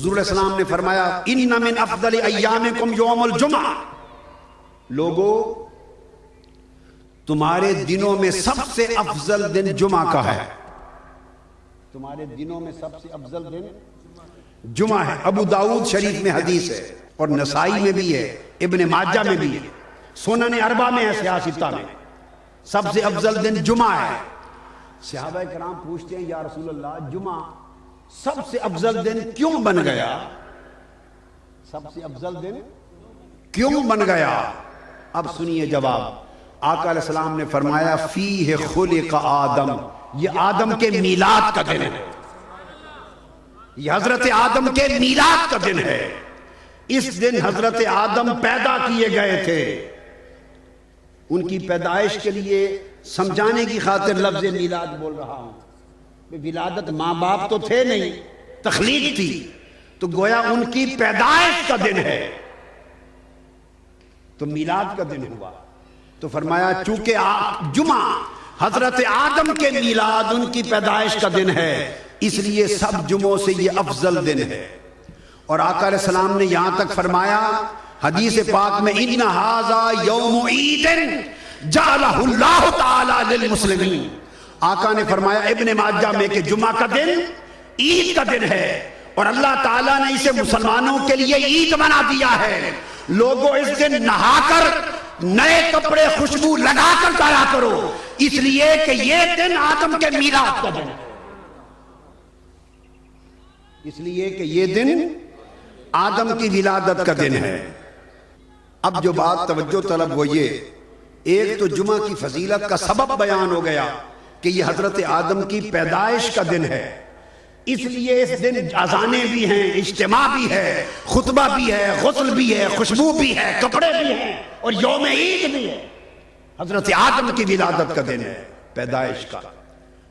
حضور علیہ السلام نے فرمایا ان من افضل ایامکم یوم الجمعہ، لوگو تمہارے دنوں میں سب سے افضل دن جمعہ کا ہے، تمہارے دنوں میں سب سے افضل دن جمعہ ہے۔ ابو داؤد شریف میں حدیث ہے اور نسائی میں بھی ہے، ابن ماجہ میں بھی ہے، سنن اربع میں ہے، سیاستہ میں سب سے افضل دن جمعہ ہے۔ صحابہ کرام پوچھتے ہیں یا رسول اللہ جمعہ سب سے افضل دن کیوں بن گیا؟ سب سے افضل دن کیوں بن گیا؟ اب سنیے جواب۔ آقا علیہ السلام نے فرمایا فیہ خلق آدم، یہ آدم کے میلاد کا دن ہے، یہ حضرت آدم کے میلاد کا دن ہے۔ اس دن حضرت آدم پیدا کیے گئے تھے۔ ان کی پیدائش کے لیے سمجھانے کی خاطر لفظ میلاد بول رہا ہوں۔ ولادت ماں باپ تو تھے نہیں، تخلیق تھی، تو گویا ان کی پیدائش کا دن ہے، تو میلاد کا دن ہوا۔ تو فرمایا چونکہ جمعہ حضرت آدم کے میلاد، ان کی پیدائش کا دن ہے، اس لیے سب جمعوں سے یہ افضل دن ہے۔ اور آقا علیہ السلام نے یہاں تک فرمایا حدیث پاک میں ان ھذا یوم عید جعلہ اللہ تعالی للمسلمین، آقا نے فرمایا ابن ماجہ میں کہ جمعہ کا دن عید کا دن ہے اور اللہ تعالیٰ نے اسے مسلمانوں کے لیے عید بنا دیا ہے۔ لوگوں اس دن نہا کر نئے کپڑے خوشبو لگا کر جایا کرو، اس لیے کہ یہ دن آدم کے میلاد کا دن ہے، اس لیے کہ یہ دن آدم کی ولادت کا دن ہے۔ اب جو بات توجہ طلب وہ یہ، ایک تو جمعہ کی فضیلت کا سبب بیان ہو گیا کہ یہ حضرت آدم کی پیدائش کا دن ہے، اس لیے اس دن اذانیں بھی ہیں، اجتماع بھی ہے، خطبہ بھی ہے، غسل بھی ہے، خوشبو بھی ہے، کپڑے بھی ہیں اور یوم عید بھی ہے۔ حضرت آدم کی ولادت کا دن ہے، پیدائش کا۔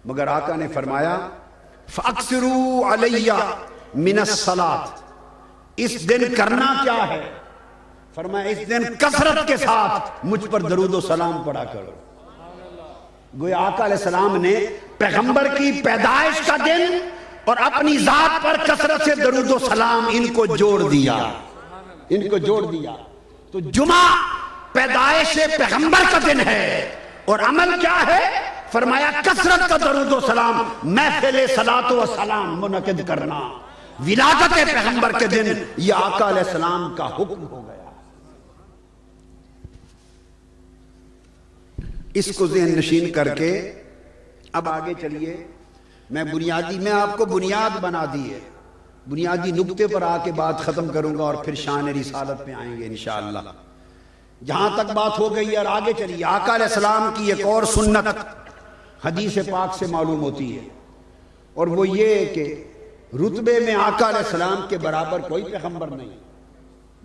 مگر آقا نے فرمایا فَأَكْثِرُوا عَلَيَّ مِنَ الصَّلَاةِ، اس دن کرنا کیا ہے؟ فرمایا اس دن کثرت کے ساتھ مجھ پر درود و سلام پڑھا کرو۔ گویا آقا علیہ السلام نے پیغمبر کی پیدائش کا دن اور اپنی ذات پر کثرت سے درود و سلام ان کو جوڑ دیا، ان کو جوڑ دیا۔ تو جمعہ پیدائش پیغمبر کا دن ہے اور عمل کیا ہے؟ فرمایا کثرت کا درود و سلام، محفل صلاۃ و سلام منعقد کرنا، ولادت پیغمبر کے دن یہ آقا علیہ السلام کا حکم ہو گیا۔ اس کو ذہن نشین کر کے اب آگے چلیے۔ میں آپ کو بنیاد بنا دی ہے، بنیادی نقطے پر آ کے بات ختم کروں گا اور پھر شان رسالت پہ آئیں گے انشاءاللہ۔ جہاں تک بات ہو گئی اور آگے چلیے۔ آقا علیہ السلام کی ایک اور سنت حدیث پاک سے معلوم ہوتی ہے، اور وہ یہ کہ رتبے میں آقا علیہ السلام کے برابر کوئی پیغمبر نہیں،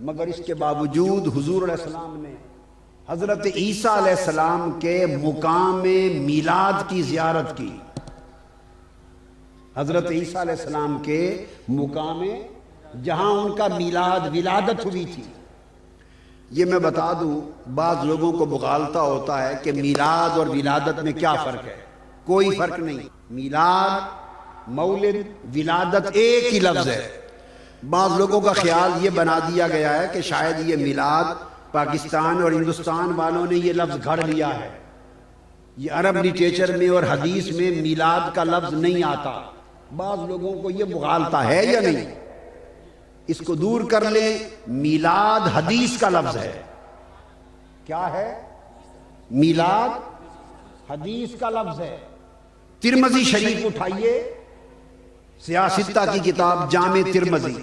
مگر اس کے باوجود حضور علیہ السلام نے حضرت عیسیٰ علیہ السلام کے مقام میلاد کی زیارت کی۔ حضرت عیسیٰ علیہ السلام کے مقام جہاں ان کا میلاد ولادت ہوئی تھی۔ یہ میں بتا دوں، بعض لوگوں کو مغالطہ ہوتا ہے کہ میلاد اور ولادت میں کیا فرق ہے۔ کوئی فرق نہیں، میلاد، مولد، ولادت ایک ہی لفظ ہے۔ بعض لوگوں کا خیال یہ بنا دیا گیا ہے کہ شاید یہ میلاد پاکستان اور ہندوستان والوں نے یہ لفظ گھڑ لیا ہے، یہ عرب لٹریچر میں اور حدیث میں میلاد کا لفظ نہیں آتا۔ بعض لوگوں کو یہ مغالطہ ہے یا نہیں، اس کو دور کر لیں۔ میلاد حدیث کا لفظ ہے۔ کیا ہے؟ میلاد حدیث کا لفظ ہے۔ ترمذی شریف اٹھائیے، سیاستہ کی کتاب جامع ترمذی،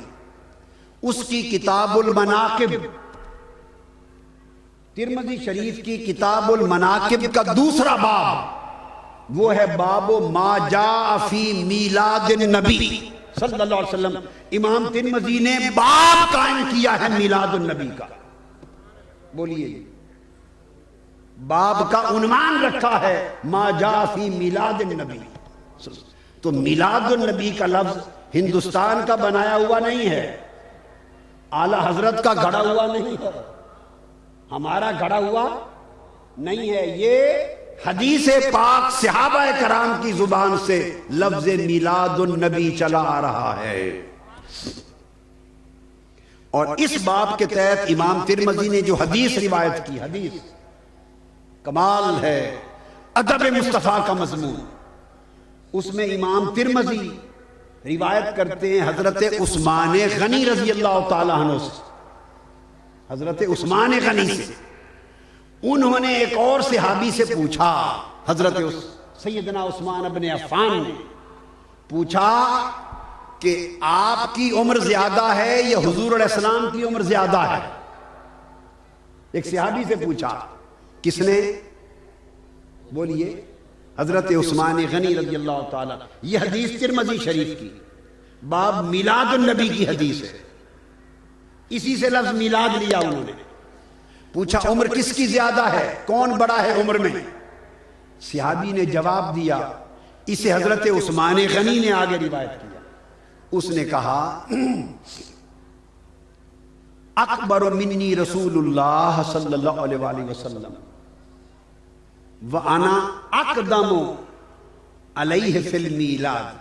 اس کی کتاب المناقب، ترمذی شریف کی کتاب المناقب کا دوسرا باب، وہ ہے باب ما جاء فی میلاد النبی صلی اللہ علیہ وسلم۔ امام ترمذی نے باب قائم کیا ہے میلاد النبی کا۔ بولیے، باب کا عنوان رکھا ہے ما جاء فی میلاد النبی۔ تو میلاد النبی کا لفظ ہندوستان کا بنایا ہوا نہیں ہے، اعلی حضرت کا گھڑا ہوا نہیں ہے، ہمارا گھڑا ہوا نہیں ہے۔ یہ حدیث پاک صحابہ کرام کی زبان سے لفظ میلاد النبی چلا آ رہا ہے۔ اور اس باب کے تحت امام ترمذی نے جو حدیث روایت کی، حدیث کمال ہے، ادب مصطفیٰ کا مضمون، اس میں امام ترمذی روایت کرتے ہیں حضرت عثمان غنی رضی اللہ تعالیٰ عنہ سے، حضرت عثمان غنی سے۔ انہوں نے ایک اور صحابی سے پوچھا، حضرت سیدنا عثمان بن عفان نے پوچھا کہ آپ کی عمر زیادہ ہے یا حضور علیہ السلام کی عمر زیادہ ہے؟ ایک صحابی سے پوچھا، کس نے؟ بولیے، حضرت عثمان غنی رضی اللہ تعالیٰ۔ یہ حدیث ترمذی شریف کی، باب میلاد النبی کی حدیث ہے، اسی سے لفظ میلاد لیا انہوں نے۔ پوچھا عمر کس کی زیادہ ہے، کون بڑا ہے عمر میں؟ صحابی نے جواب دیا، اسے حضرت عثمان غنی نے آگے روایت کیا، اس نے کہا اکبر منی رسول اللہ صلی اللہ علیہ وآلہ وسلم وانا اقدم علیہ فی المیلاد۔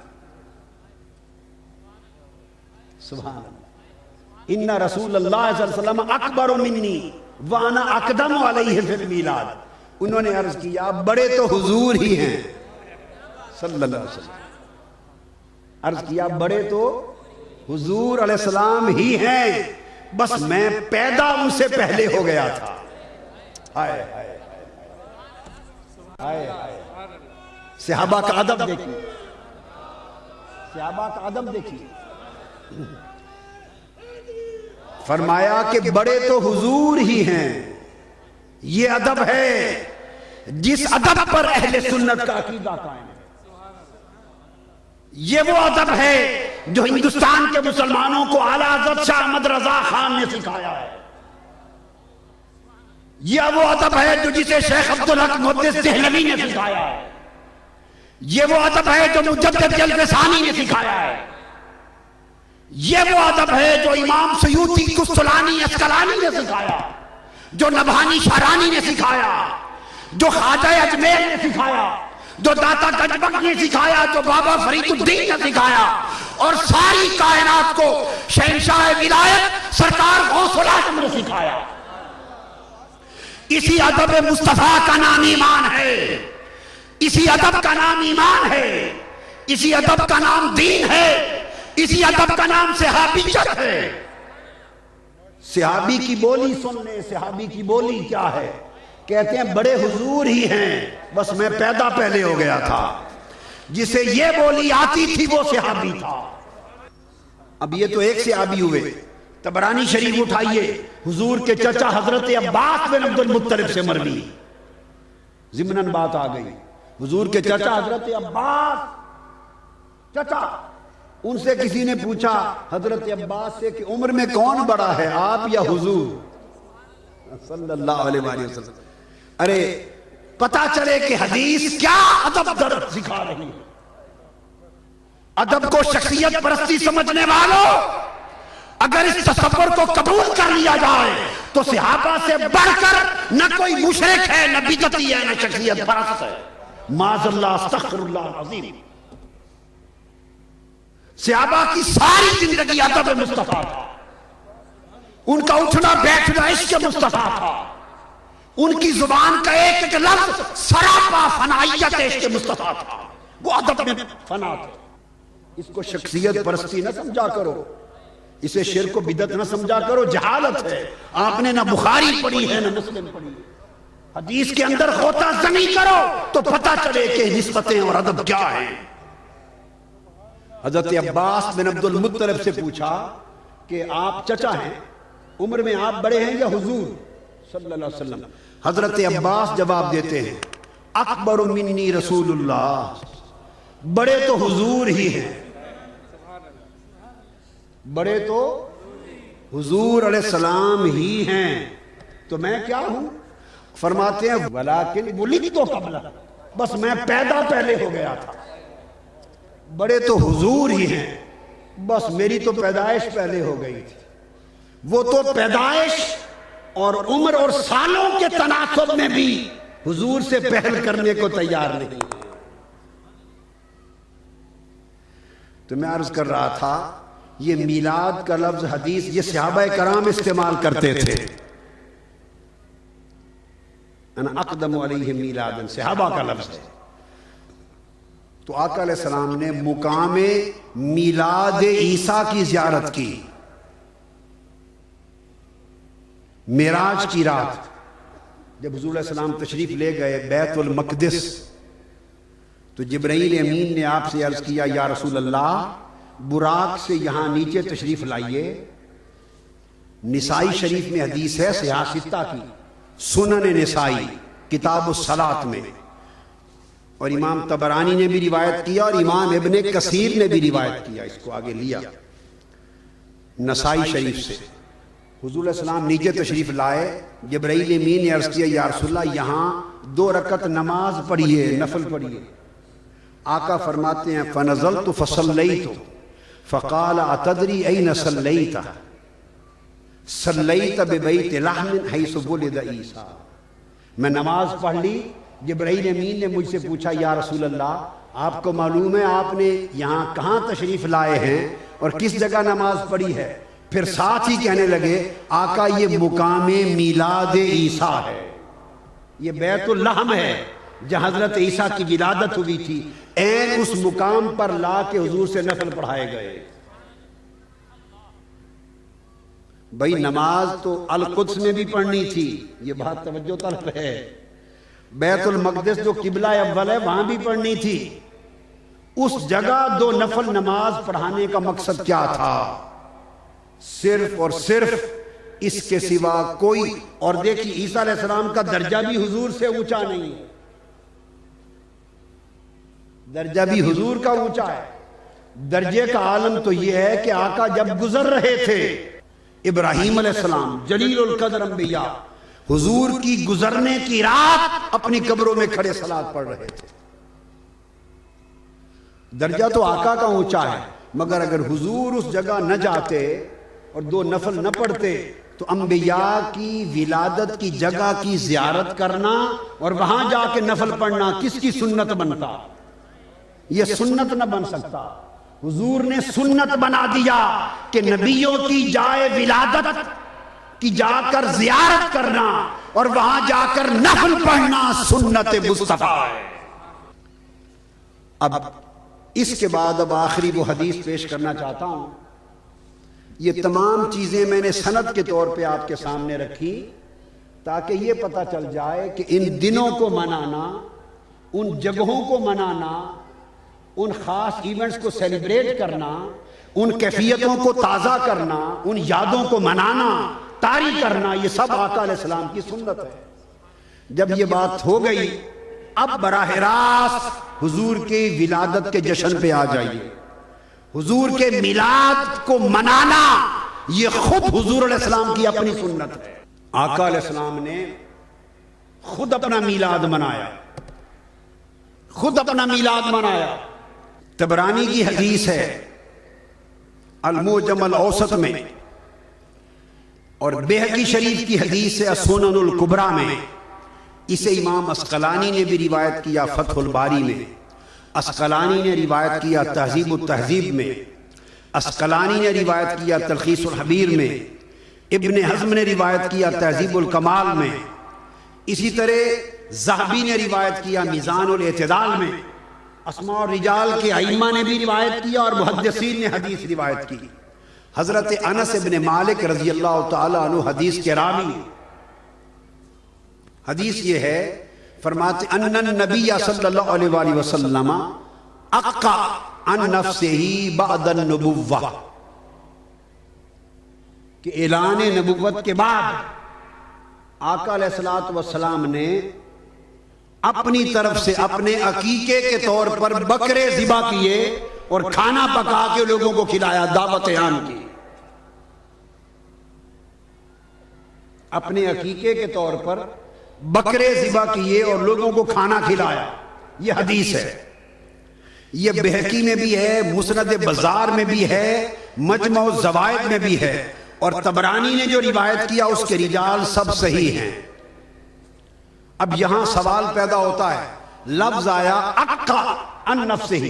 سبحان اللہ، ان رسول اللہ صلی اللہ علیہ وسلم اکبر منی وانا اقدم علیہ فی المیلاد۔ انہوں نے عرض کیا بڑے تو حضور ہی ہیں صلی اللہ علیہ وسلم، عرض کیا بڑے تو حضور علیہ السلام ہی ہیں، بس میں پیدا ان سے پہلے ہو گیا تھا۔ ہائے ہائے ہائے ہائے، صحابہ کا ادب دیکھیے، صحابہ کا ادب دیکھیے۔ فرمایا کہ بڑے تو حضور ہی ہیں، یہ ادب ہے جس ادب پر اہل سنت کا عقیدہ قائم ہے۔ یہ وہ ادب ہے جو ہندوستان کے مسلمانوں کو اعلیٰ حضرت شاہ احمد رضا خان نے سکھایا ہے۔ یہ وہ ادب ہے جو جسے شیخ عبدالحق محدث دہلوی نے سکھایا ہے۔ یہ وہ ادب ہے جو مجدد جلد ثانی نے سکھایا ہے۔ یہ وہ ادب ہے جو امام سیوطی کستلانی اسقلانی نے سکھایا، جو نبہانی شارانی نے سکھایا، جو خواجہ اجمیر نے سکھایا، جو داتا گجبک نے سکھایا، جو بابا فرید الدین نے سکھایا، اور ساری کائنات کو شہنشاہ ولایت سرکار غوث العظم نے سکھایا۔ اسی ادب مصطفیٰ کا نام ایمان ہے، اسی ادب کا نام ایمان ہے، اسی ادب کا نام دین ہے، اسی ادب کا نام صحابیت ہے۔ صحابی کی بولی سن لیں، صحابی کی بولی کیا ہے؟ کہتے ہیں بڑے حضور ہی ہیں، بس میں پیدا پہلے ہو گیا تھا۔ جسے یہ بولی آتی تھی وہ صحابی تھا۔ اب یہ تو ایک صحابی ہوئے، طبرانی شریف اٹھائیے، حضور کے چچا حضرت عباس بن عبد المطلب سے مروی، ضمناً بات آ گئی، حضور کے چچا حضرت عباس چچا، ان سے کسی نے پوچھا حضرت عباس سے کہ عمر میں کون بڑا ہے، آپ یا حضور صلی اللہ علیہ وآلہ وسلم؟ ارے پتا چلے کہ حدیث کیا ادب درد سکھا رہی ہے۔ ادب کو شخصیت پرستی سمجھنے والوں، اگر اس تصور کو قبول کر لیا جائے تو صحابہ سے بڑھ کر نہ کوئی مشرک ہے، نہ بدعتی ہے، نہ شخصیت پرست ہے۔ معاذ اللہ، استغفر اللہ العظیم۔ صحابہ کی ساری زندگی ادب مصطفیٰ تھا، ان کا اٹھنا بیٹھنا عشق مصطفیٰ تھا، ان کی زبان کا ایک ایک لفظ سراپا فنائیت عشق مصطفیٰ تھا، وہ ادب میں فنا تھا۔ اس کو شخصیت پرستی نہ سمجھا کرو، اسے شرک و بدعت نہ سمجھا کرو، جہالت ہے۔ آپ نے نہ بخاری پڑھی ہے نہ مسلم پڑھی ہے۔ حدیث کے اندر غوطہ زنی کرو تو پتہ چلے کہ نسبتیں اور ادب کیا ہیں۔ حضرت عباس بن عبد المطلب سے پوچھا کہ آپ چچا ہیں، عمر میں آپ بڑے ہیں یا حضور صلی اللہ علیہ وسلم؟ حضرت عباس جواب دیتے ہیں اکبر منی رسول اللہ، بڑے تو حضور ہی ہیں، بڑے تو حضور علیہ السلام ہی ہیں، تو میں کیا ہوں؟ فرماتے ہیں ولیکن ولدت قبلہ، بس میں پیدا پہلے ہو گیا تھا۔ بڑے تو حضور ہی ہیں، بس میری تو پیدائش پہلے ہو گئی تھی۔ وہ تو پیدائش اور عمر اور سالوں کے تناسب میں بھی حضور سے پہل کرنے کو تیار نہیں ہے۔ تو میں عرض کر رہا تھا یہ میلاد کا لفظ حدیث یہ صحابہ کرام استعمال کرتے تھے. انا اقدم علیہم میلادا صحابہ کا لفظ ہے. تو آقا علیہ السلام نے مقام میلاد عیسیٰ کی زیارت کی. معراج کی رات جب حضور علیہ السلام تشریف لے گئے بیت المقدس تو جبرائیل امین نے آپ سے عرض کیا یا رسول اللہ براق سے یہاں نیچے تشریف لائیے. نسائی شریف میں حدیث ہے صحاح ستہ کی، سنن نسائی کتاب الصلاۃ میں، اور امام طبرانی نے بھی روایت کیا اور امام ابن کثیر نے بھی روایت کیا. اس کو آگے لیا نسائی شریف سے. حضور علیہ السلام نیچے تشریف لائے، جبرائیل امین نے عرض کیا یا رسول اللہ یہاں 2 رکعت نماز پڑھیے، نفل پڑھیے. آقا فرماتے ہیں فنزلت فصلیت فقال اتدری این صلیت صلیت ببیت لحم حیث ولد عیسیٰ. میں نماز پڑھ لی، جبرائیل امین نے مجھ سے پوچھا یا رسول اللہ آپ کو معلوم ہے آپ نے یہاں کہاں تشریف لائے ہیں اور کس جگہ نماز پڑھی ہے؟ پھر ساتھ ہی کہنے لگے آقا یہ مقام میلاد عیسیٰ ہے، یہ بیت اللحم ہے جہاں حضرت عیسیٰ کی ولادت ہوئی تھی. عین اس مقام پر لا کے حضور سے نفل پڑھائے گئے. بھائی نماز تو القدس میں بھی پڑھنی تھی، یہ بات توجہ طلب ہے. بیت المقدس جو قبلہ اول ہے وہاں بھی پڑھنی تھی. اس جگہ 2 نفل نماز پڑھانے کا مقصد کیا تھا؟ صرف اور صرف اس کے سوا کوئی. اور دیکھیے عیسیٰ علیہ السلام کا درجہ بھی حضور سے اونچا نہیں ہے، درجہ بھی حضور کا اونچا ہے. درجے کا عالم تو یہ ہے کہ آقا جب گزر رہے تھے ابراہیم علیہ السلام جلیل القدر انبیاء حضور کی گزرنے کی رات اپنی قبروں میں کھڑے صلاۃ پڑھ رہے تھے. درجہ تو آقا کا اونچا ہے، مگر اگر حضور اس جگہ نہ جاتے اور 2 نفل نہ پڑھتے تو انبیاء کی ولادت کی جگہ کی زیارت کرنا اور وہاں جا کے نفل پڑھنا کس کی سنت بنتا؟ یہ سنت نہ بن سکتا. حضور نے سنت بنا دیا کہ نبیوں کی جائے ولادت کی جا کر زیارت کرنا اور وہاں جا کر نفل پڑھنا سنت مصطفیٰ ہے. اب اس کے بعد اب آخری وہ حدیث پیش کرنا چاہتا ہوں. یہ تمام چیزیں میں نے سند کے طور پہ آپ کے سامنے رکھی تاکہ یہ پتہ چل جائے کہ ان دنوں کو منانا، ان جگہوں کو منانا، ان خاص ایونٹس کو سیلیبریٹ کرنا، ان کیفیتوں کو تازہ کرنا، ان یادوں کو منانا، طاری کرنا، یہ سب آقا علیہ السلام کی سنت ہے. جب یہ بات ہو گئی اب براہ راست حضور کی ولادت کے جشن پہ آ جائیے. حضور کے میلاد کو منانا یہ خود حضور علیہ السلام کی اپنی سنت ہے. آقا علیہ السلام نے خود اپنا میلاد منایا، خود اپنا میلاد منایا. طبرانی کی حدیث ہے المعجم الاوسط میں، اور بیہقی شریف کی حدیث ہے السنن الکبریٰ میں. اسے امام عسقلانی نے بھی روایت کیا فتح الباری میں، عسقلانی نے روایت کیا تہذیب التہذیب میں، عسقلانی نے روایت کیا تلخیص الحبیر میں، ابن حزم نے روایت کیا تہذیب الکمال میں، اسی طرح ذہبی نے روایت کیا میزان الاعتدال میں. اسماء الرجال کے ائمہ نے بھی روایت کیا اور محدثین نے حدیث روایت کی. حضرت انس ابن مالک رضی اللہ تعالی عنہ حدیث کے راوی. حدیث یہ ہے فرماتے ان النبی صلی اللہ علیہ وآلہ وسلم اقع عن نفسہ بعد النبوہ، کہ اعلان نبوت کے بعد آقا علیہ السلام نے اپنی طرف سے اپنے عقیقے کے طور پر بکرے ذبح کیے اور کھانا پکا کے لوگوں کو کھلایا، دعوت عام کی. اپنے عقیقے کے طور پر بکرے ذبح کیے اور لوگوں کو کھانا کھلایا. یہ حدیث ہے، یہ بہقی میں بھی ہے، مسند بزار میں بھی ہے، مجمع الزوائد میں بھی ہے، اور طبرانی نے جو روایت کیا اس کے رجال سب صحیح ہیں. اب یہاں سوال پیدا ہوتا ہے، لفظ آیا اقع عن نفسہ،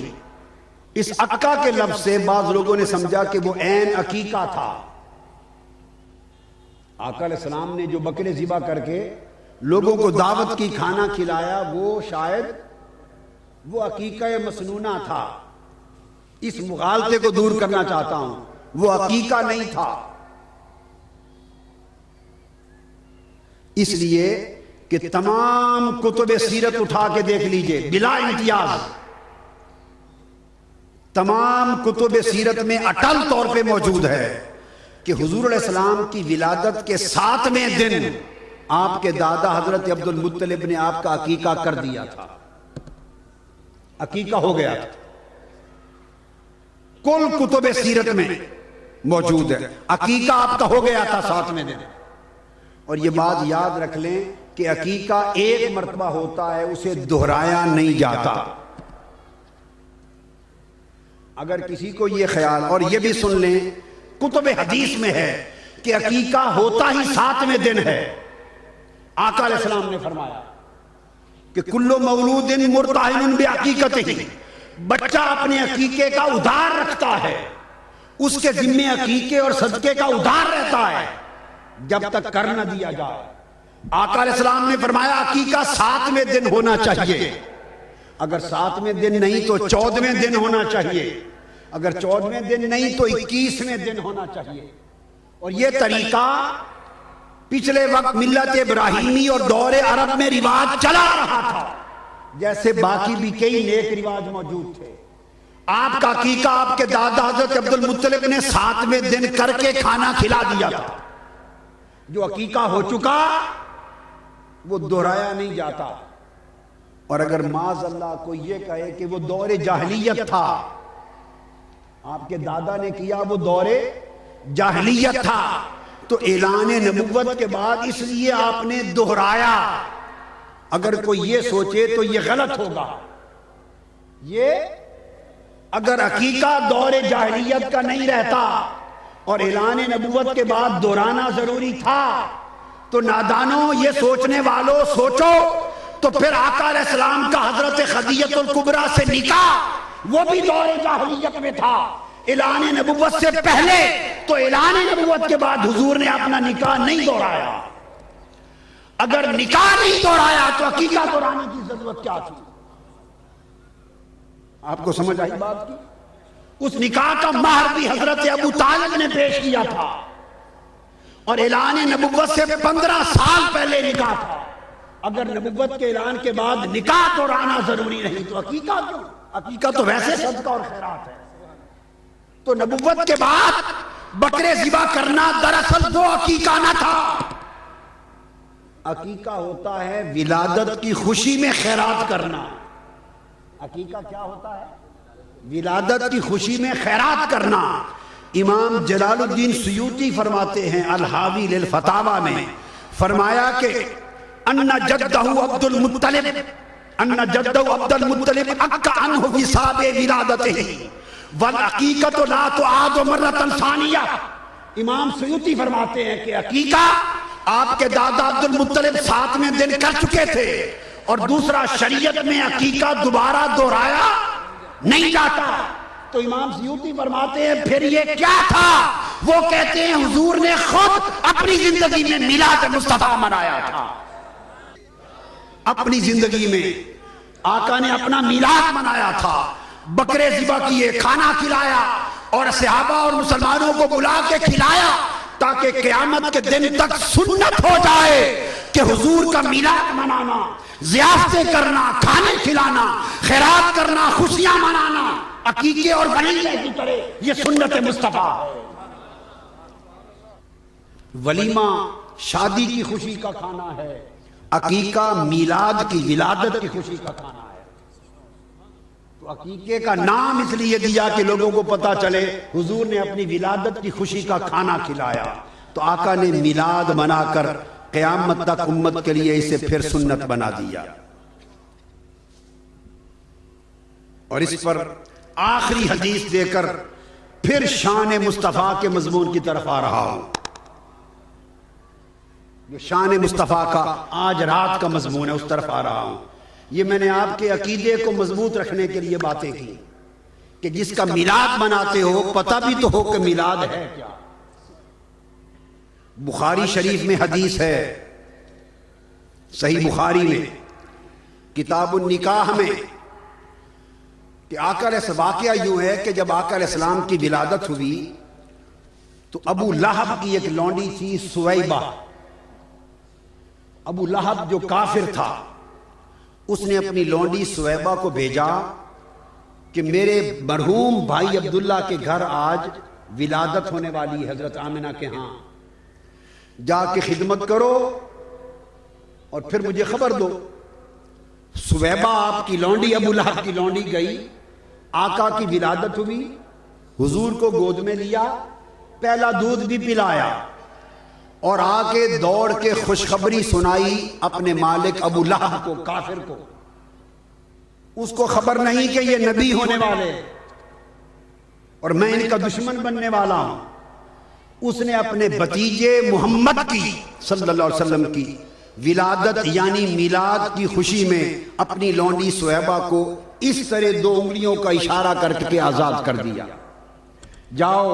اس عقہ کے لفظ سے بعض لوگوں نے سمجھا کہ وہ عین عقیقہ تھا. آقا علیہ السلام نے جو بکرے ذبح کر کے لوگوں کو دعوت کی، کھانا کھلایا، وہ شاید وہ عقیقہ مسنونہ تھا. اس مغالطے کو دور کرنا چاہتا ہوں، وہ عقیقہ نہیں تھا. اس لیے کہ تمام کتب سیرت اٹھا کے دیکھ لیجئے بلا امتیاز، تمام کتب سیرت میں اٹل طور پہ موجود ہے کہ حضور علیہ السلام کی ولادت کے 7ویں دن آپ کے دادا حضرت عبد المطلب نے آپ کا عقیقہ کر دیا تھا. عقیقہ ہو گیا تھا، کل کتب سیرت میں موجود ہے. عقیقہ آپ کا ہو گیا تھا 7ویں دن. اور یہ بات یاد رکھ لیں کہ عقیقہ ایک مرتبہ ہوتا ہے، اسے دہرایا نہیں جاتا. اگر کسی کو یہ خیال، اور یہ بھی سن لیں کتب حدیث میں ہے کہ عقیقہ ہوتا ہی 7ویں دن ہے. آقا علیہ السلام نے فرمایا کہ کل مولود مرتہن بعقیقتہ، بچہ اپنے عقیقے کا ادھار رکھتا ہے، اس کے ذمے عقیقے اور صدقے کا ادھار رہتا ہے جب تک کر نہ دیا جائے. آقا علیہ السلام نے فرمایا عقیقہ 7ویں دن ہونا چاہیے. اگر 7ویں دن نہیں تو 14ویں دن ہونا چاہیے، اگر 14ویں دن نہیں تو 21ویں دن ہونا چاہیے. اور یہ طریقہ پچھلے وقت ملت ابراہیمی اور دور عرب میں رواج چلا رہا تھا، جیسے باقی بھی کئی نیک رواج موجود تھے. آپ کا عقیقہ آپ کے دادا حضرت عبد المطلب نے 7ویں دن کر کے کھانا کھلا دیا تھا. جو عقیقہ ہو چکا وہ دہرایا نہیں جاتا. اور اگر معاذ اللہ کو یہ کہے کہ وہ دور جاہلیت تھا، آپ کے دادا نے کیا وہ دور جاہلیت تھا، تو اعلان نبوت کے بعد اس لیے آپ نے دہرایا. اگر کوئی یہ سوچے تو یہ غلط ہوگا. یہ اگر عقیقہ دور جاہلیت کا نہیں رہتا اور اعلان نبوت کے بعد دہرانا ضروری تھا، تو نادانوں، یہ سوچنے والوں، سوچو تو پھر آقا علیہ السلام کا حضرت خدیجہ الکبریٰ سے نکاح وہ بھی دور جاہلیت میں تھا، اعلان نبوت سے پہلے. تو اعلان نبوت کے بعد حضور نے اپنا نکاح نہیں دہرایا. اگر نکاح نہیں دہرایا تو عقیقہ دہرانے کی ضرورت کیا تھی؟ آپ کو سمجھ آئی بات کی؟ اس نکاح کا مہر بھی حضرت ابو طالب نے پیش کیا تھا، اور اعلان نبوت سے 15 سال پہلے نکاح تھا. اگر نبوت کے اعلان کے بعد نکاح دہرانا ضروری نہیں تو عقیقہ کیوں؟ عقیقہ تو ویسے صدقہ اور خیرات ہے. تو نبوت کے بعد بکرے ذبح کرنا دراصل وہ عقیقہ نہ تھا. عقیقہ ہوتا ہے ولادت کی خوشی میں خیرات کرنا. عقیقہ کیا ہوتا ہے؟ ولادت کی خوشی میں خیرات کرنا. امام جلال الدین سیوطی فرماتے ہیں الحاوی للفتاوی میں، فرمایا کہ ان جدہ عبد المطلب عقا عنہ حساب ولادتہ والعقیقۃ لا تعاد مرۃ ثانیہ. امام سیوطی فرماتے ہیں کہ عقیقہ آپ کے دادا عبد المطلب 7ویں دن کر چکے تھے، اور دوسرا شریعت میں عقیقہ دوبارہ دہرایا نہیں جاتا. تو امام سیوطی فرماتے ہیں پھر یہ کیا تھا؟ وہ کہتے ہیں حضور نے خود اپنی زندگی میں میلاد مصطفیٰ منایا تھا. اپنی زندگی میں آقا نے اپنا میلاد منایا تھا، بکرے ذبح کیے، کھانا کھلایا، اور صحابہ اور مسلمانوں کو بلا کے کھلایا تاکہ قیامت کے دن تک سنت ہو جائے کہ حضور کا میلاد منانا، ضیافتیں کرنا، کھانے کھلانا، خیرات کرنا، خوشیاں منانا عقیقے اور ولیمے کی طرح یہ سنت مصطفیٰ ہے. ولیمہ شادی کی خوشی کا کھانا ہے، عقیقہ میلاد کی ولادت کی خوشی کا کھانا ہے. تو عقیقے کا نام اس لیے دیا کہ لوگوں کو پتا چلے حضور نے اپنی ولادت کی خوشی کا کھانا کھلایا. تو آقا نے میلاد منا کر قیامت تک امت کے لیے اسے پھر سنت بنا دیا. اور اس پر آخری حدیث دے کر پھر شان مصطفیٰ کے مضمون کی طرف آ رہا ہوں. یہ شان مصطفیٰ کا آج رات کا مضمون ہے، اس طرف آ رہا ہوں. یہ میں نے آپ کے عقیدے کو مضبوط رکھنے کے لیے باتیں کی. کہ جس کا میلاد مناتے ہو پتہ بھی تو ہو کہ میلاد ہے کیا۔ بخاری شریف میں حدیث ہے، صحیح بخاری میں کتاب النکاح میں، کہ آقا علیہ السلام، واقعہ یوں ہے کہ جب آقا علیہ السلام کی ولادت ہوئی تو ابو لہب کی ایک لونڈی تھی سویبہ۔ ابو لہب جو کافر تھا، اس نے اپنی لونڈی سویبہ کو بھیجا کہ میرے مرحوم بھائی عبداللہ کے گھر آج ولادت ہونے والی حضرت آمنہ کے ہاں، جا کے خدمت کرو اور پھر مجھے خبر دو۔ سویبہ آپ کی لونڈی، ابو لہب کی لونڈی گئی، آقا کی ولادت ہوئی، حضور کو گود میں لیا، پہلا دودھ بھی پلایا، اور آ کے دوڑ کے خوشخبری سنائی اپنے مالک ابو لہب کو، کافر کو۔ اس کو خبر نہیں کہ یہ نبی ہونے والے اور میں ان کا دشمن بننے والا ہوں۔ اس نے اپنے بھتیجے محمد کی صلی اللہ علیہ وسلم کی ولادت یعنی میلاد کی خوشی میں اپنی لونڈی سویبہ کو اس طرح 2 انگلیوں کا اشارہ کر کے آزاد کر دیا، جاؤ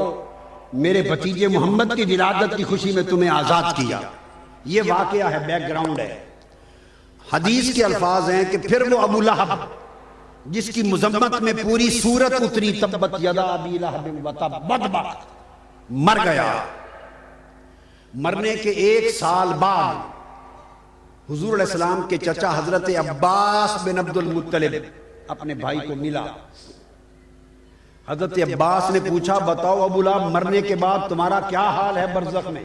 میرے بھتیجے محمد کی ولادت کی خوشی میں تمہیں آزاد کیا۔ یہ واقعہ ہے، بیک گراؤنڈ ہے۔ حدیث کے الفاظ ہیں کہ پھر وہ ابو لہب جس کی مذمت میں پوری سورت اتری، تبت یدا ابی لہب وتب، بدبخت، مر گیا۔ مرنے کے 1 سال بعد حضور علیہ السلام کے چچا حضرت عباس بن عبد المطلب اپنے بھائی کو ملا۔ حضرت عباس نے پوچھا، بتاؤ ابو لہب مرنے کے بعد تمہارا کیا حال ہے برزخ میں؟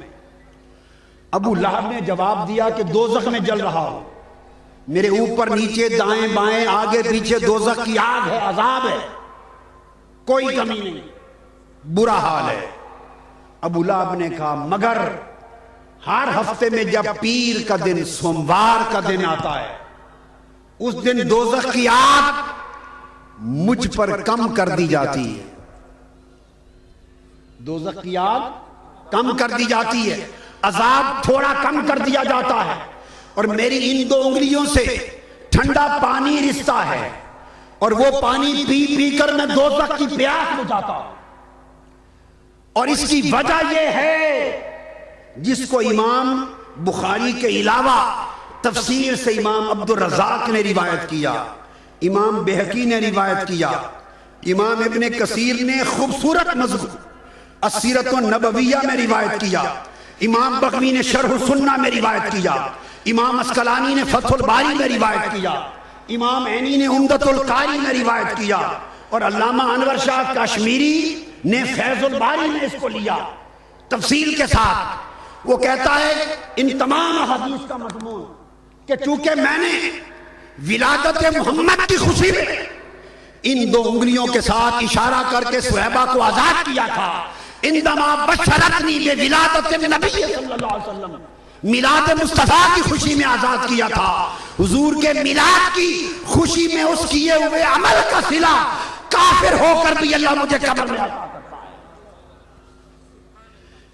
ابو لہب نے جواب دیا کہ دوزخ میں جل رہا ہوں، میرے اوپر نیچے دائیں بائیں آگے پیچھے دوزخ کی آگ ہے، عذاب ہے، کوئی کمی نہیں، برا حال ہے۔ ابو لہب نے کہا مگر ہر ہفتے میں جب پیر کا دن، سوموار کا دن آتا ہے، اس دن دوزخ کی آگ مجھ پر کم کر دی جاتی ہے، دوزخ کی آگ کم کر دی جاتی ہے، عذاب تھوڑا کم کر دیا جاتا ہے، اور میری ان 2 انگلیوں سے ٹھنڈا پانی رستا ہے، اور وہ پانی پی پی کر میں دوزخ کی پیاس بجھاتا ہوں۔ اور اس کی وجہ یہ ہے جس کو امام بخاری کے علاوہ تفسیر سے امام عبد الرزاق نے روایت کیا، امام بہقی نے روایت کیا، امام ابن کثیر نے خوبصورت مضمون السیرۃ النبویہ میں روایت کیا، امام بغوی نے شرح السنہ میں روایت کیا، امام اسقلانی نے فتح الباری میں روایت کیا، امام عینی نے عمدۃ القاری میں روایت کیا، اور علامہ انور شاہ کشمیری نے فیض الباری میں اس کو لیا تفصیل کے ساتھ۔ وہ کہتا ہے ان تمام احادیث کا مضمون کہ چونکہ میں نے ولادت محمد کی خوشی میں ان 2 انگلیوں کے ساتھ اشارہ کر کے سویبہ کو آزاد کیا تھا، اندما بشرتنی بولادت نبی صلی اللہ علیہ وسلم، میلاد مصطفیٰ کی خوشی میں آزاد کیا تھا، حضور کے میلاد کی خوشی میں اس کیے ہوئے عمل کا صلہ کافر ہو کر بھی اللہ مجھے قبر میں آزاد کرتا ہے۔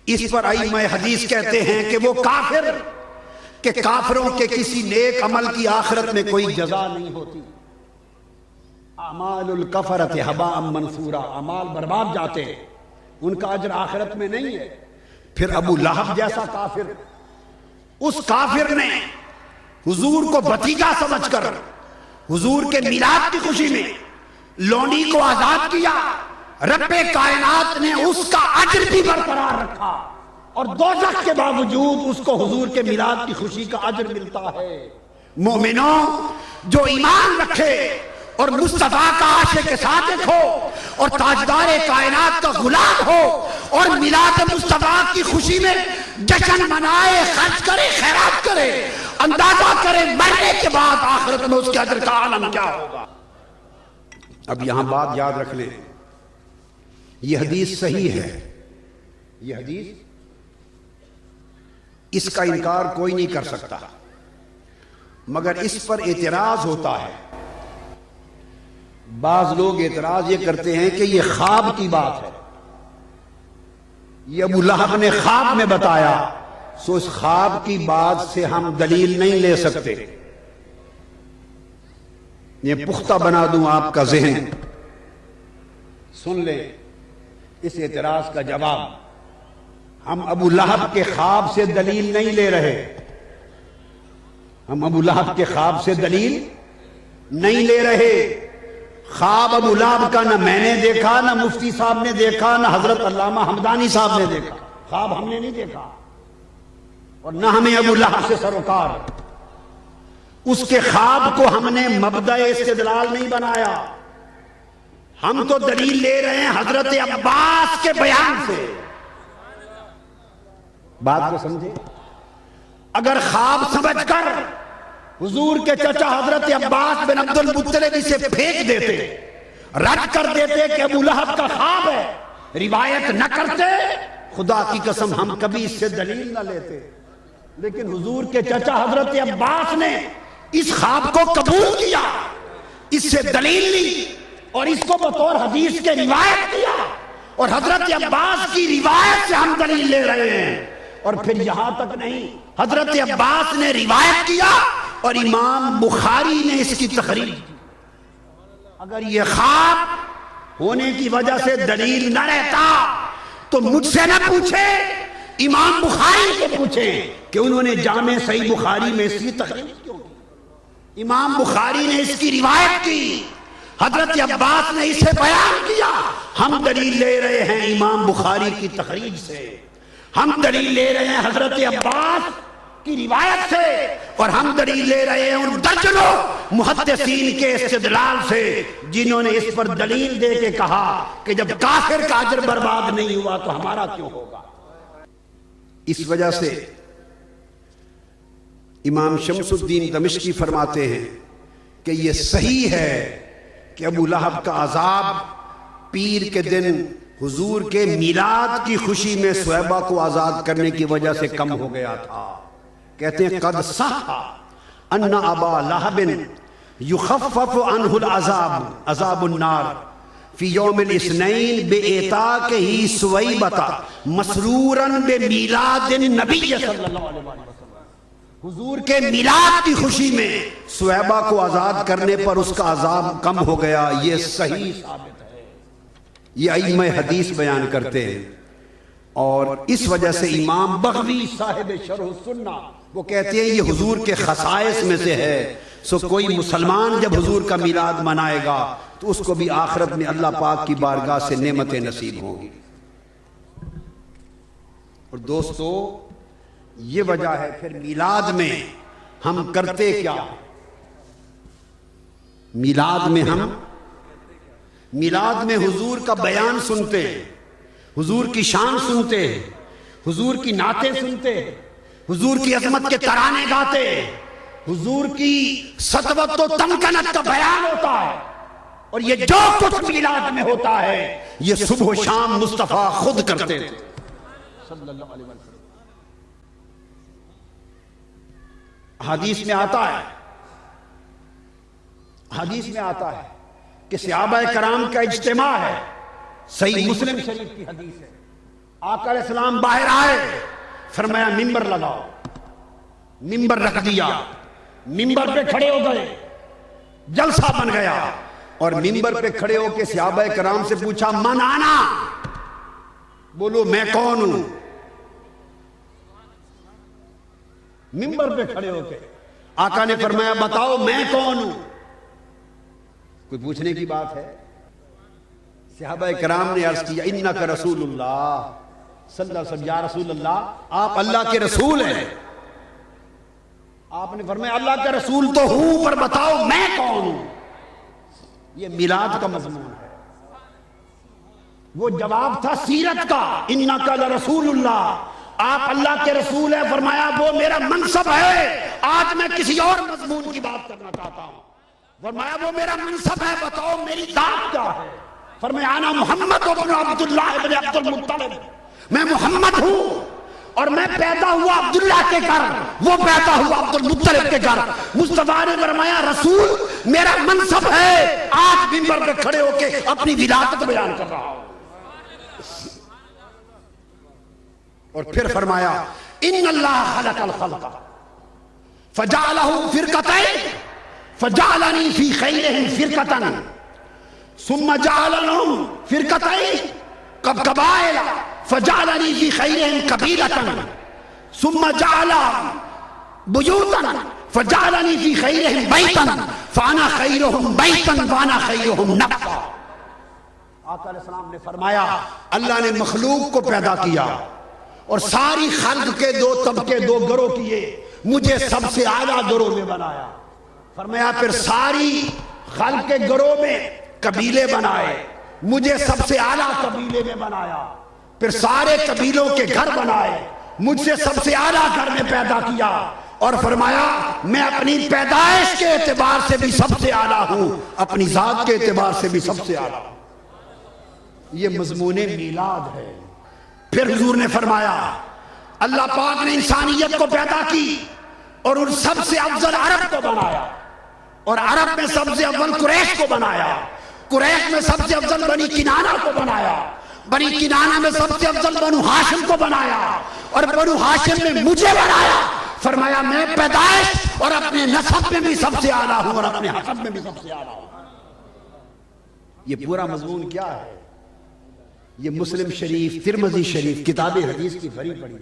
اس پر ائمہ حدیث کہتے ہیں کہ وہ کافر، کہ کافروں کے کسی نیک عمل کی آخرت میں کوئی جزا نہیں ہوتی، اعمال الکفرۃ ھباء منثورا، اعمال برباد جاتے ہیں، ان کا اجر آخرت میں نہیں ہے۔ پھر ابو لہب جیسا کافر، اس کافر نے حضور کو بھتیجا سمجھ کر حضور کے میلاد کی خوشی میں لونڈی کو آزاد کیا، رب کائنات نے اس کا اجر بھی برقرار رکھا، اور دوزخ کے باوجود اس کو حضور کے میلاد کی خوشی کا اجر ملتا ہے۔ مومنوں، جو ایمان رکھے اور مصطفیٰ کا عاشق صادق ہو اور تاجدار کائنات کا غلام ہو اور میلاد مصطفیٰ کی خوشی میں جشن منائے، خرچ کرے، خیرات کرے، اندازہ کرے مرنے کے بعد آخرت میں اس کے اجر کا عالم کیا ہوگا۔ اب یہاں بات یاد رکھ لیں، یہ حدیث صحیح ہے، یہ حدیث اس کا انکار کوئی نہیں کر سکتا، مگر اس پر اعتراض ہوتا ہے۔ بعض لوگ اعتراض یہ کرتے ہیں کہ یہ خواب کی بات ہے، یہ ابو لہب نے خواب میں بتایا، سو اس خواب کی بات سے ہم دلیل نہیں لے سکتے۔ یہ پختہ بنا دوں آپ کا ذہن، سن لیں اس اعتراض کا جواب. ہم ابو لہب کے خواب سے دلیل نہیں لے رہے. ہم ابو لہب کے خواب سے دلیل نہیں لے رہے. خواب ابو لہب کا نہ میں نے دیکھا، نہ مفتی صاحب نے دیکھا، نہ حضرت علامہ حمدانی صاحب نے دیکھا. خواب ہم نے نہیں دیکھا، اور نہ ہمیں ابو لہب سے سروکار. اس کے خواب کو ہم نے مبدأ استدلال نہیں بنایا. ہم تو دلیل لے رہے ہیں حضرت عباس کے بیان سے. بات کو سمجھے؟ اگر خواب سمجھ کر حضور کے چچا حضرت عباس بن عبد المطلب اسے پھینک دیتے، رد کر دیتے کہ ابو لہب کا خواب ہے، روایت نہ کرتے، خدا کی قسم ہم کبھی اس سے دلیل نہ لیتے. لیکن حضور کے چچا حضرت عباس نے اس خواب کو قبول کیا، اس سے دلیل لی، اور اس کو بطور حدیث کے روایت کیا، اور حضرت عباس کی روایت سے ہم دلیل لے رہے ہیں. اور پھر یہاں تک نہیں، حضرت عباس نے روایت کیا اور امام بخاری نے اس کی تخریج کی. اگر یہ خواب ہونے کی وجہ سے دلیل نہ رہتا تو مجھ سے نہ پوچھے، امام بخاری سے پوچھیں کہ انہوں نے جامع صحیح بخاری میں اس کی تخریج کیوں کی. امام بخاری نے اس کی روایت کی، حضرت عباس نے اسے بیان کیا. ہم دلیل لے رہے ہیں امام بخاری کی تخریج سے، ہم دلیل لے رہے ہیں حضرت عباس کی روایت سے، اور ہم دلیل لے رہے ہیں ان درجنوں محدثین کے استدلال سے جنہوں نے اس پر دلیل دے کے کہا کہ جب کافر کا اجر برباد نہیں ہوا تو ہمارا کیوں ہوگا. اس وجہ سے امام شمس الدین دمشقی فرماتے ہیں کہ یہ صحیح ہے کہ ابو لہب کا عذاب پیر کے دن حضور کے میلاد کی خوشی میں صہیبہ کو آزاد کرنے کی وجہ سے کم ہو گیا تھا. کہتے ہیں قد صح ان ابا لہب یخفف عنہ العذاب عذاب النار فی یوم الاثنین بإعتاقہ صہیبہ مسرورا بمیلاد النبی صلی اللہ علیہ وسلم. حضور کے میلاد کی خوشی میں صہیبہ کو آزاد کرنے پر اس کا عذاب کم ہو گیا. یہ صحیح ثابت ہے، یہ ائمہ حدیث بیان کرتے ہیں. اور اس وجہ سے امام بغوی صاحب شرح السنہ وہ کہتے ہیں یہ حضور کے خصائص میں سے ہے. سو کوئی مسلمان جب حضور کا میلاد منائے گا تو اس کو بھی آخرت میں اللہ پاک کی بارگاہ سے نعمتیں نصیب ہوں گی. اور دوستو یہ وجہ ہے پھر میلاد میں ہم کرتے کیا. میلاد میں حضور کا بیان سنتے ہیں، حضور کی شان سنتے ہیں، حضور کی نعتیں سنتے ہیں، حضور کی عظمت کے ترانے گاتے ہیں، حضور کی سطوت و تمکنت کا بیان ہوتا ہے. اور یہ جو کچھ میلاد میں ہوتا ہے یہ صبح و شام مصطفیٰ خود کرتے تھے صلی اللہ علیہ وسلم. حدیث میں آتا ہے کہ صحابہ کرام کا اجتماع ہے. صحیح مسلم شریف کی حدیث ہے. آقا علیہ السلام باہر آئے، فرمایا ممبر لگاؤ. ممبر رکھ دیا، ممبر پہ کھڑے ہو گئے، جلسہ بن گیا. اور ممبر پہ کھڑے ہو کے صحابہ کرام سے پوچھا من آنا، بولو میں کون ہوں. ممبر پہ کھڑے ہو کے آقا نے فرمایا بتاؤ میں کون ہوں. کوئی پوچھنے کی بات ہے؟ صحابہ کرام نے عرض کیا انک رسول اللہ صلی اللہ علیہ وسلم، یا رسول اللہ آپ اللہ کے رسول ہیں. آپ نے فرمایا اللہ کا رسول تو ہوں، پر بتاؤ میں کون ہوں. یہ میلاد کا مضمون ہے. وہ جواب تھا سیرت کا، انک لرسول اللہ، آپ اللہ کے رسول ہیں. فرمایا وہ میرا منصب ہے. آج میں کسی اور مضمون کی بات کرنا چاہتا ہوں. فرمایا وہ میرا منصب ہے، بتاؤ میری ذات کیا ہے. فرمایا انا محمد ابن عبداللہ ابن عبد المطلب، میں محمد ہوں اور میں پیدا ہوا عبداللہ کے گھر، وہ پیدا ہوا عبد المطلب کے گھر. مصطفیٰ نے فرمایا رسول میرا منصب ہے، آج منبر پہ کھڑے ہو کے اپنی ولادت بیان کر رہا ہوں. اور پھر فرمایا ان اللہ خلق الخلق فجعلہ فرقتین فجعلنی فی خیرہم فرقۃ ثم جعلنهم فرقتين قبائل فجعلني في خيرهم قبيلة ثم جعل بيوتا فجعلني في خيرهم بيتا فانا خيرهم بيتا وانا خيرهم نفعا. آقا علیہ السلام نے فرمایا اللہ نے مخلوق کو پیدا کیا اور ساری خلق کے دو طبقے دو گروہ کیے، مجھے سب سے اعلیٰ گروہ میں بنایا. فرمایا پھر ساری خلق کے گروہ میں قبیلے بنائے، مجھے سب سے اعلیٰ قبیلے میں بنایا. پھر سارے قبیلوں کے گھر بنائے، مجھ سے سب سے اعلیٰ گھر میں پیدا کیا. اور فرمایا میں اپنی پیدائش کے اعتبار سے بھی سب سے اعلیٰ ہوں، اپنی ذات کے اعتبار سے بھی سب سے اعلیٰ ہوں. یہ مضمون میلاد ہے. پھر حضور نے فرمایا اللہ پاک نے انسانیت کو پیدا کی اور ان سب سے افضل عرب کو بنایا، اور عرب میں سب سے افضل قریش کو بنایا، قریش میں سب سے افضل بنی کنانہ کو بنایا، بنی کنانہ میں سب سے افضل بنو ہاشم کو بنایا، اور بنو ہاشم میں مجھے بنایا. فرمایا میں پیدائش اور اپنے نسب میں بھی سب سے اعلیٰ ہوں اور اپنے حسب میں بھی سب سے اعلیٰ ہوں. یہ پورا مضمون کیا ہے؟ یہ مسلم شریف، ترمذی شریف، کتاب حدیث کی بھری پڑی.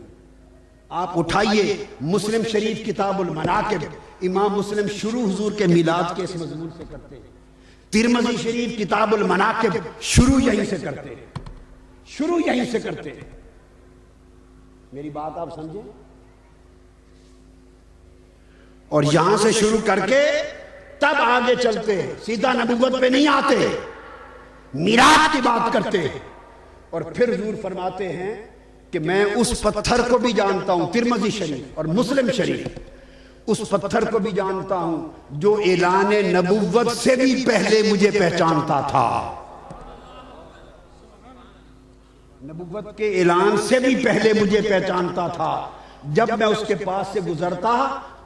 آپ اٹھائیے مسلم شریف کتاب المناقب، امام مسلم شروع حضور کے میلاد کے اس مضمون سے کرتے ہیں. ترمذی شریف کتاب المناقب شروع یہیں سے کرتے ہیں، شروع یہیں سے کرتے ہیں. میری بات آپ سمجھیں؟ اور یہاں سے شروع کر کے تب آگے چلتے ہیں، سیدھا نبوت پہ نہیں آتے، میراث کی بات کرتے ہیں. اور پھر حضور فرماتے ہیں کہ میں اس پتھر کو بھی جانتا ہوں، ترمذی شریف اور مسلم شریف، اس پتھر کو بھی جانتا ہوں جو اعلان نبوت سے بھی پہلے مجھے پہچانتا تھا. نبوت کے اعلان سے بھی پہلے مجھے پہچانتا تھا. جب میں اس کے پاس سے گزرتا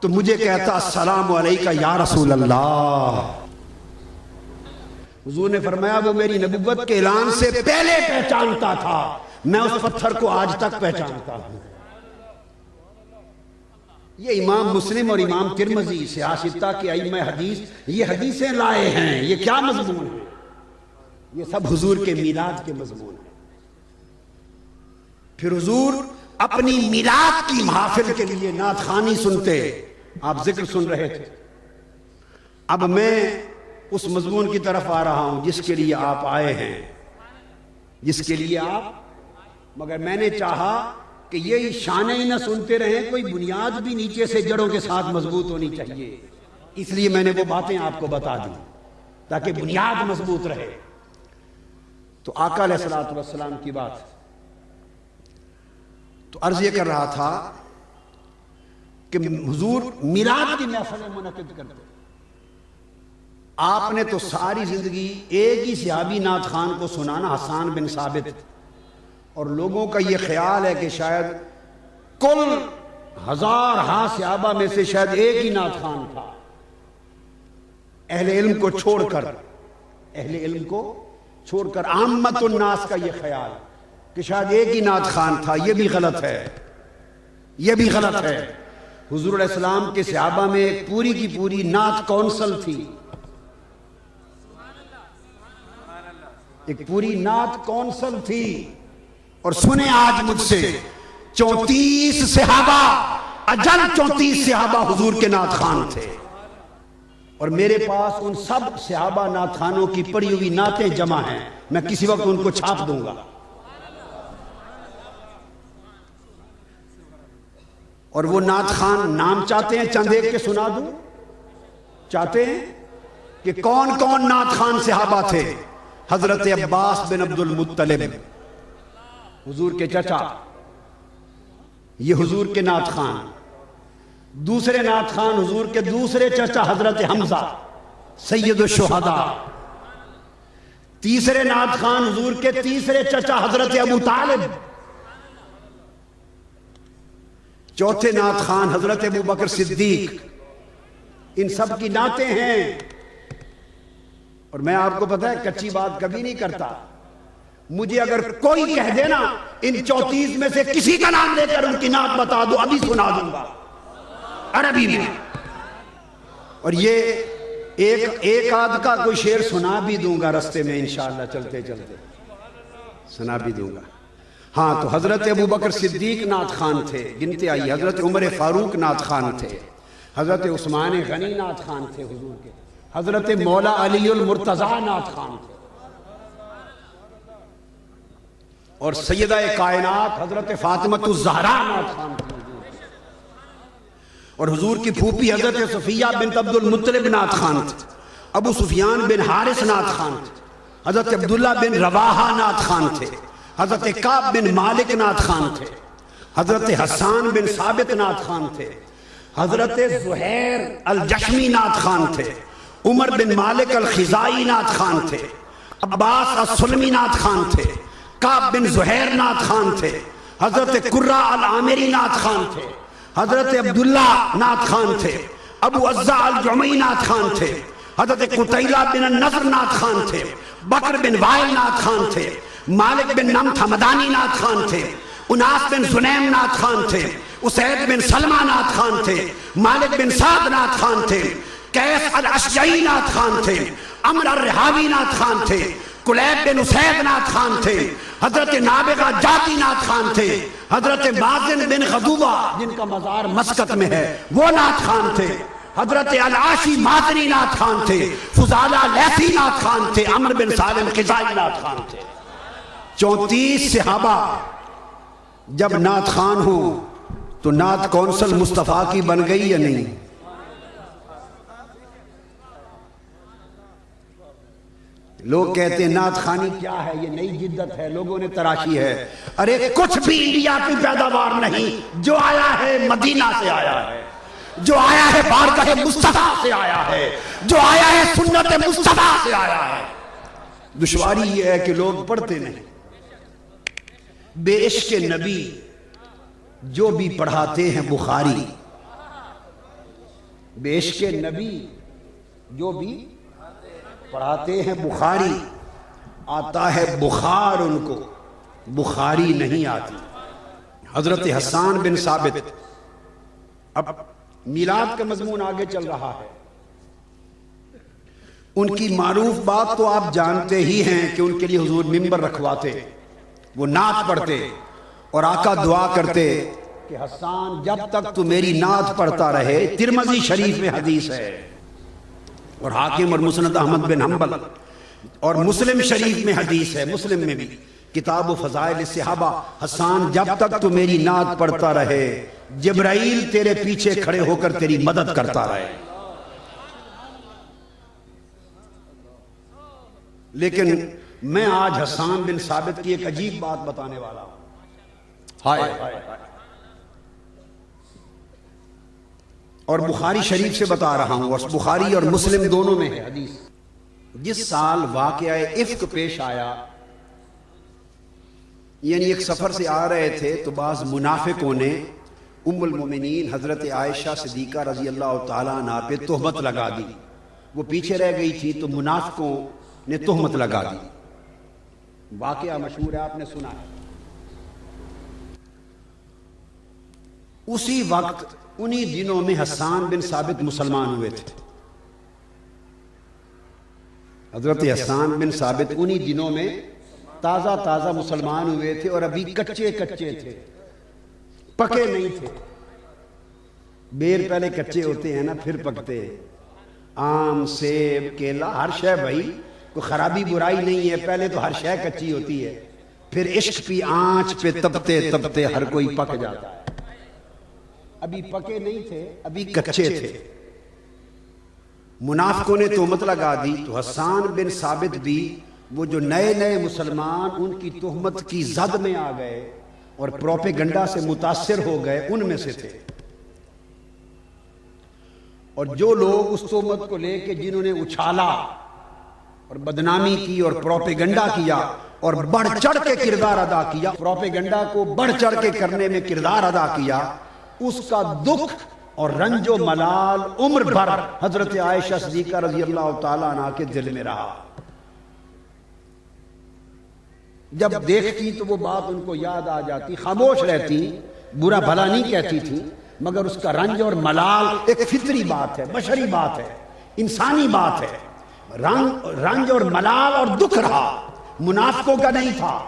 تو مجھے کہتا السلام علیکہ یا رسول اللہ. حضور نے فرمایا وہ میری نبوت کے اعلان سے پہلے پہچانتا تھا، میں اس پتھر کو آج تک پہچانتا ہوں. یہ امام مسلم اور امام ترمذی سیاستہ کے ائمہ حدیث یہ حدیثیں لائے ہیں. یہ کیا مضمون ہے؟ یہ سب حضور کے میلاد کے مضمون ہیں. پھر حضور اپنی میلاد کی محافل کے لیے نعت خوانی سنتے. آپ ذکر سن رہے تھے. اب میں اس مضمون کی طرف آ رہا ہوں جس کے لیے آپ آئے ہیں، جس کے لیے آپ، مگر میں نے چاہا کہ یہ شانیں ہی نہ سنتے رہیں، کوئی بنیاد بھی نیچے سے جڑوں کے ساتھ مضبوط ہونی چاہیے. اس لیے میں نے وہ باتیں آپ کو بتا دی تاکہ بنیاد مضبوط رہے. تو آقا علیہ الصلوۃ والسلام کی بات تو عرض یہ کر رہا تھا کہ حضور میلاد کی محفلیں منعقد کرتے. آپ نے تو ساری زندگی ایک ہی صحابی نعت خوان کو سنانا، حسان بن ثابت، اور لوگوں کا یہ خیال ہے کہ شاید کل 1000 صحابہ میں سے شاید ایک ہی نعت خوان تھا. اہل علم کو چھوڑ کر، اہل علم کو چھوڑ کر عامت الناس کا یہ خیال کہ شاید ایک ہی نعت خوان تھا، یہ بھی غلط ہے، یہ بھی غلط ہے. حضور علیہ السلام کے صحابہ میں ایک پوری کی پوری نعت کونسل تھی، ایک پوری نعت کونسل تھی. اور سنیں آج مجھ سے 34 صحابہ، اجل 34 صحابہ حضور کے نعت خوان تھے، اور میرے پاس ان سب صحابہ نعت خوانوں کی پڑھی ہوئی نعتیں جمع ہیں. میں کسی وقت ان کو چھاپ دوں گا. اور وہ نعت خوان نام چاہتے ہیں چند ایک کے سنا دوں؟ چاہتے ہیں کہ کون کون نعت خوان صحابہ تھے؟ حضرت عباس بن عبد المطلب، حضور کے چچا، یہ حضور کے نعت خوان. دوسرے نعت خوان حضور کے دوسرے چچا حضرت حمزہ سید الشہداء. تیسرے نعت خوان حضور کے تیسرے چچا حضرت ابو طالب. چوتھے نعت خوان حضرت ابو بکر صدیق. ان سب کی نعتیں ہیں. اور میں آپ کو پتہ ہے کچی بات کبھی نہیں کرتا. مجھے اگر کوئی کہہ دینا ان 34 میں سے کسی کا نام لے کر ان کی نعت بتا دو، ابھی سنا دوں گا عربی میں. اور یہ ایک آدھ کا کوئی شعر سنا بھی دوں گا رستے میں انشاءاللہ، چلتے چلتے سنا بھی دوں گا۔ ہاں تو حضرت ابوبکر صدیق نعت خوان تھے، گنتے آئیے، حضرت عمر فاروق نعت خوان تھے، حضرت عثمان غنی نعت خوان تھے حضور کے، حضرت مولا علی المرتضیٰ نعت خوان تھے، اور سیدہ کائنات حضرت فاطمہ الزہرا نعت خوان تھے، اور حضور کی پھوپھی حضرت صفیہ بنت عبد المطلب نعت خوان تھے، ابو سفیان بن حارث نعت خوان تھے، حضرت عبداللہ بن رواحہ نعت خوان تھے، حضرت کعب بن مالک نعت خوان تھے، حضرت حسان بن ثابت نعت خوان تھے، حضرت زہیر الجشمی نعت خوان تھے، عمر بن مالک الخزائی نعت خوان تھے، عباس السلمی نعت خوان تھے، کعب بن زہیر نعت خوان تھے، حضرت قرہ العامری نعت خوان تھے، حضرت عبداللہ نعت خوان تھے، ابو عزہ الجمعی نعت خوان تھے، حضرت قتیلہ بن النضر نعت خوان تھے، بکر بن وائل نعت خوان تھے، مالک بن نمط حمدانی نعت خوان تھے، اناس بن زنیم نعت خوان تھے، اسید بن سلمہ نعت خوان تھے، مالک بن سعد نعت خوان تھے، قیس الاشجعی نعت خوان تھے، عمر الرحاوی نعت خوان تھے، کلیب بن اسید نعت خوان تھے، حضرت نابغہ جاتی نعت خوان تھے، حضرت مازن بن غضوبہ جن کا مزار مسقط میں ہے وہ نعت خوان تھے، حضرت العاشی مازنی نعت خوان تھے، فضالہ لیثی نعت خوان تھے، عمر بن سالم قضائی نعت خوان تھے۔ 34 صحابہ جب نعت خوان ہوں تو نعت کونسل مصطفیٰ کی بن گئی یا نہیں؟ لوگ کہتے ہیں نعت خوانی کیا ہے، یہ نئی جدت ہے، لوگوں نے تراشی ہے۔ ارے کچھ بھی انڈیا کی پیداوار نہیں، جو آیا ہے مدینہ سے آیا ہے، جو آیا ہے بارگاہ مصطفیٰ سے آیا ہے، جو آیا ہے سنت مصطفیٰ سے آیا ہے۔ دشواری یہ ہے کہ لوگ پڑھتے نہیں۔ بے عشق نبی جو بھی پڑھاتے ہیں بخاری، بے عشق نبی جو بھی پڑھاتے ہیں بخاری، آتا ہے بخار ان کو، بخاری نہیں آتی۔ حضرت حسان بن ثابت، اب میلاد کا مضمون آگے چل رہا ہے، ان کی معروف بات تو آپ جانتے ہی ہیں کہ ان کے لیے حضور ممبر رکھواتے، وہ نعت پڑھتے اور آقا دعا کرتے کہ حسان جب تک تو میری نعت پڑھتا رہے۔ ترمذی شریف میں حدیث ہے، اور حاکم اور مسند احمد بن حنبل، اور مسلم شریف میں حدیث ہے، مسلم میں بھی کتاب و فضائل الصحابہ، حسان جب تک تو میری نعت پڑھتا رہے جبرائیل تیرے پیچھے کھڑے ہو کر تیری مدد کرتا رہے۔ لیکن میں آج حسان بن ثابت کی ایک عجیب بات بتانے والا ہوں۔ اور بخاری شریف سے بتا رہا ہوں، اور بخاری اور مسلم دونوں میں ہے حدیث۔ جس سال واقعہ افک پیش آیا، یعنی ایک سفر سے آ رہے تھے تو بعض منافقوں نے ام المومنین حضرت عائشہ صدیقہ رضی اللہ تعالیٰ عنہ پہ تہمت لگا دی۔ وہ پیچھے رہ گئی تھی تو منافقوں نے تہمت لگا دی۔ واقعہ مشہور ہے، آپ نے سنا ہے۔ اسی وقت انہی دنوں میں حسان بن ثابت مسلمان ہوئے تھے۔ حضرت حسان بن ثابت انہی دنوں میں تازہ مسلمان ہوئے تھے، اور ابھی کچے تھے، پکے نہیں تھے۔ بیر پہلے کچے ہوتے ہیں نا، پھر پکتے۔ آم، سیب، کیلا، ہر شے بھائی کوئی خرابی برائی نہیں ہے، پہلے تو ہر شے کچی ہوتی ہے، پھر عشق کی آنچ پہ تپتے ہر کوئی پک جاتا ہے۔ ابھی پکے نہیں تھے، ابھی کچے تھے۔ منافقوں نے تہمت لگا دی تو حسان بن ثابت بھی وہ جو نئے مسلمان ان کی تہمت کی زد میں آ گئے اور پروپیگنڈا سے متاثر ہو گئے، ان میں سے تھے۔ اور جو لوگ اس تہمت کو لے کے جنہوں نے اچھالا اور بدنامی کی اور پروپیگنڈا کیا اور بڑھ چڑھ کے کردار ادا کیا، پروپیگنڈا کو بڑھ چڑھ کے کرنے میں کردار ادا کیا، اس کا دکھ اور رنج و ملال عمر بھر حضرت عائشہ صدیقہ رضی اللہ تعالیٰ عنہ کے دل میں رہا۔ جب دیکھتی تو وہ بات ان کو یاد آ جاتی، خاموش رہتی، برا بھلا نہیں کہتی تھی، مگر اس کا رنج اور ملال ایک فطری بات ہے، بشری بات ہے، انسانی بات ہے. رنج اور ملال اور دکھ رہا، منافقوں کا نہیں تھا.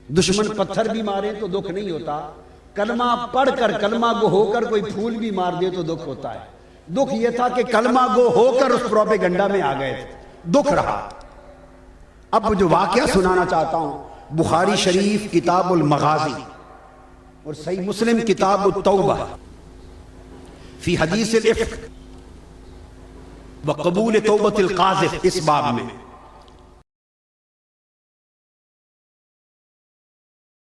دشمن پتھر بھی مارے تو دکھ نہیں ہوتا، کلمہ پڑھ کر کلمہ گو ہو کر کوئی پھول بھی مار دے تو دکھ ہوتا ہے. دکھ یہ تھا کہ کلمہ گو ہو کر اس پروپیگنڈا میں آ گئے تھے، دکھ رہا. اب جو واقعہ سنانا چاہتا ہوں، بخاری شریف کتاب المغازی اور صحیح مسلم کتاب التوبہ فی حدیث الافک وقبول توبۃ القاذف، اس باب میں